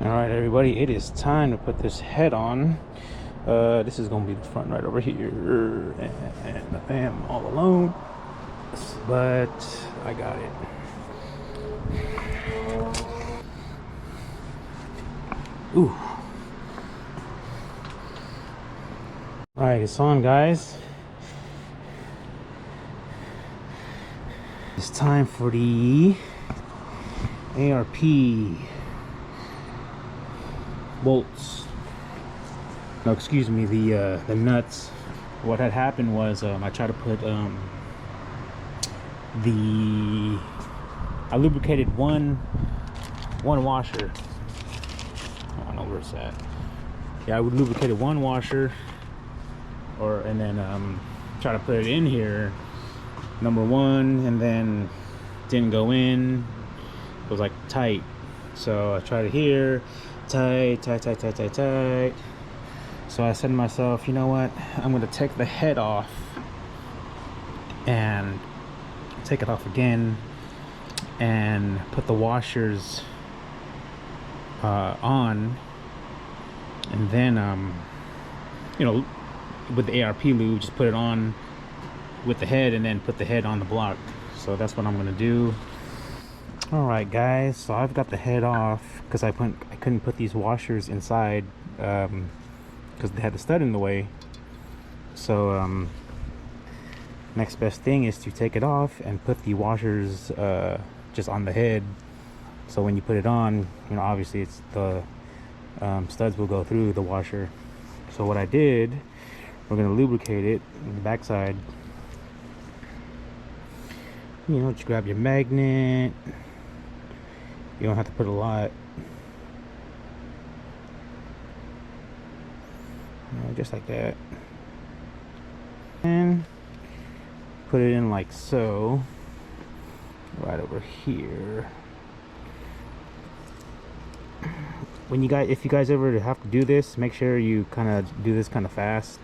All right, everybody, it is time to put this head on. This is gonna be the front right over here, and I am all alone, but I got it. Ooh. All right, it's on, guys. It's time for the ARP bolts. No, excuse me, the nuts. What had happened was I tried to put I lubricated one washer. I don't know where it's at. Yeah, I would lubricated one washer, and then try to put it in here, number one, and then didn't go in. It was like tight, so I tried it here, tight. So I said to myself, you know what, I'm gonna take the head off and take it off again and put the washers on, and then you know, with the ARP lube, just put it on with the head and then put the head on the block. So that's what I'm gonna do. All right, guys, so I've got the head off because I couldn't put these washers inside because they had the stud in the way. So next best thing is to take it off and put the washers just on the head, so when you put it on, you know, obviously it's the studs will go through the washer. So what I did, we're going to lubricate it on the backside. You know, just grab your magnet. You don't have to put a lot. You know, just like that. And put it in like so, right over here. If you guys ever have to do this, make sure you kind of do this kind of fast,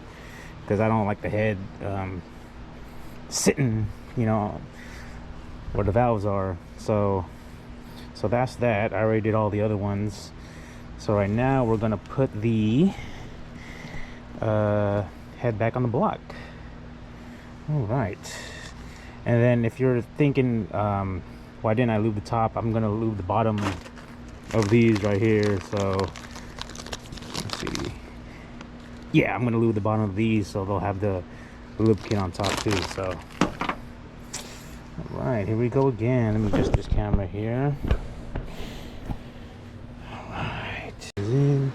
because I don't like the head sitting, you know, where the valves are. So that's that. I already did all the other ones. So right now we're gonna put the head back on the block. All right, and then if you're thinking why didn't I lube the top, I'm gonna lube the bottom of these right here. So let's see, yeah, I'm gonna lube the bottom of these so they'll have the lubricant on top too. So all right, here we go again. Let me adjust this camera here. All right, it's in.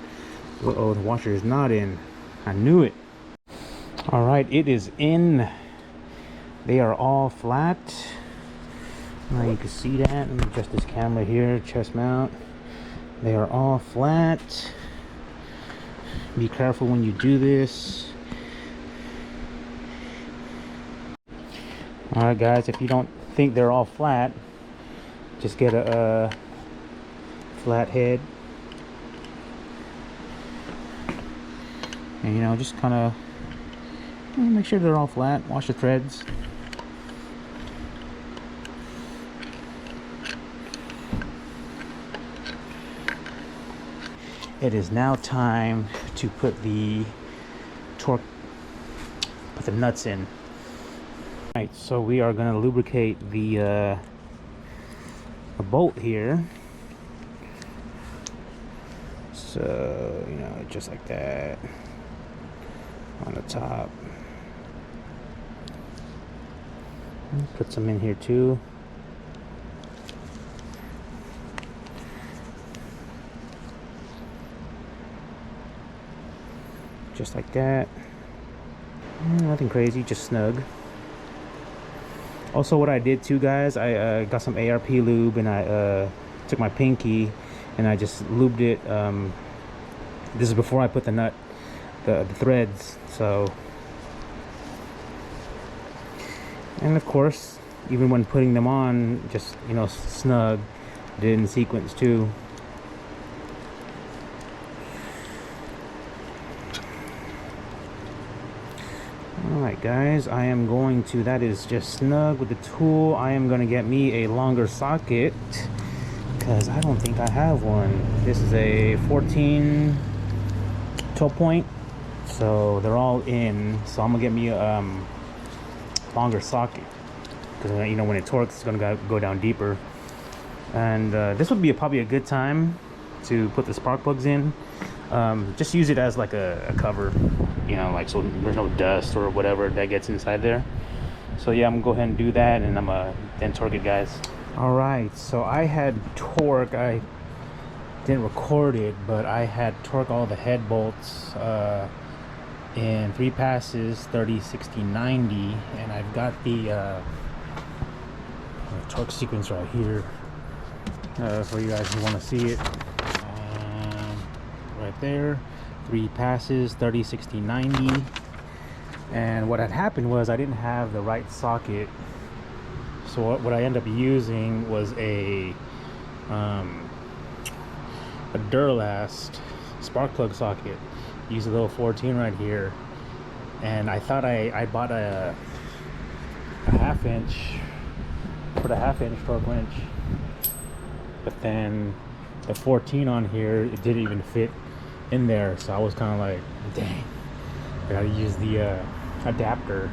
Uh-oh, the washer is not in. I knew it. All right, it is in. They are all flat. Now you can see that. Let me adjust this camera here, chest mount. They are all flat. Be careful when you do this. All right, guys, if you don't think they're all flat, just get a flat head. And, you know, just kind of make sure they're all flat. Wash the threads. It is now time to put the nuts in. All right, so we are going to lubricate the bolt here. So, you know, just like that on the top. Put some in here too. Just like that. Nothing crazy, just snug. Also, what I did too, guys, I got some ARP lube, and I took my pinky and I just lubed it. This is before I put the threads. So, and of course, even when putting them on, just, you know, snug, did it in sequence too. Alright, guys, I am going to, that is just snug with the tool. I am going to get me a longer socket because I don't think I have one. This is a 14 12 point, so they're all in. So I'm gonna get me a longer socket, because you know when it torques it's gonna go down deeper. And this would be probably a good time to put the spark plugs in. Just use it as like a cover, you know, like so there's no dust or whatever that gets inside there. So yeah, I'm gonna go ahead and do that, and I'm gonna then torque it, guys. All right, so I had torque. I didn't record it, but I had torque all the head bolts in 3 passes, 30, 60, 90, and I've got the torque sequence right here for you guys who want to see it. Right there, 3 passes, 30, 60, 90. And what had happened was I didn't have the right socket, so what I ended up using was a Duralast spark plug socket. Use a little 14 right here, and I thought I bought a half-inch, put a half-inch torque wrench, but then the 14 on here, it didn't even fit in there, so I was kind of like, dang, I gotta use the adapter.